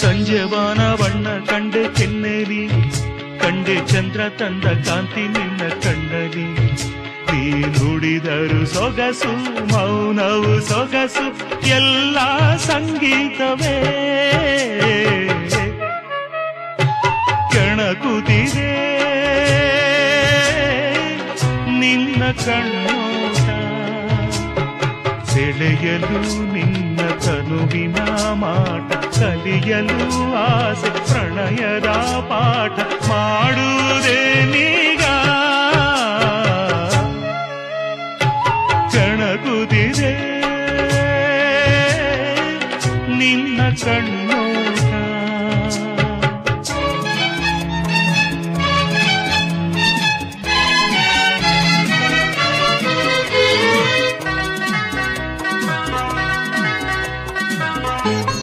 ಸಂಜೆವಾನ ಬಣ್ಣ ಕಂಡೆ ಕೆನ್ನೆಲಿ, ಕಂಡೆ ಚಂದ್ರ ತಂದ ಕಾಂತಿ ನಿನ್ನ ಕಣ್ಣಲಿ. ನೀ ನುಡಿದರು ಸೊಗಸು, ಮೌನವು ಸೊಗಸು, ಎಲ್ಲ ಸಂಗೀತವೇ. ಕೆಣಕುತ್ತಿದೆ ನಿನ್ನ ಕಣ್ಣೋಟ, ಸೆಳೆಯಲು ನಿನ್ನ ತನುವಿನ ಮಾಟ, ಕಲಿಯಲು ಆಸೆ ಪ್ರಣಯದ ಪಾಠ ಮಾಡುವುದೇ ನೀಗ. ಕೆಣಕುತ್ತಿದೆ ನಿನ್ನ ಕಣ್ಣು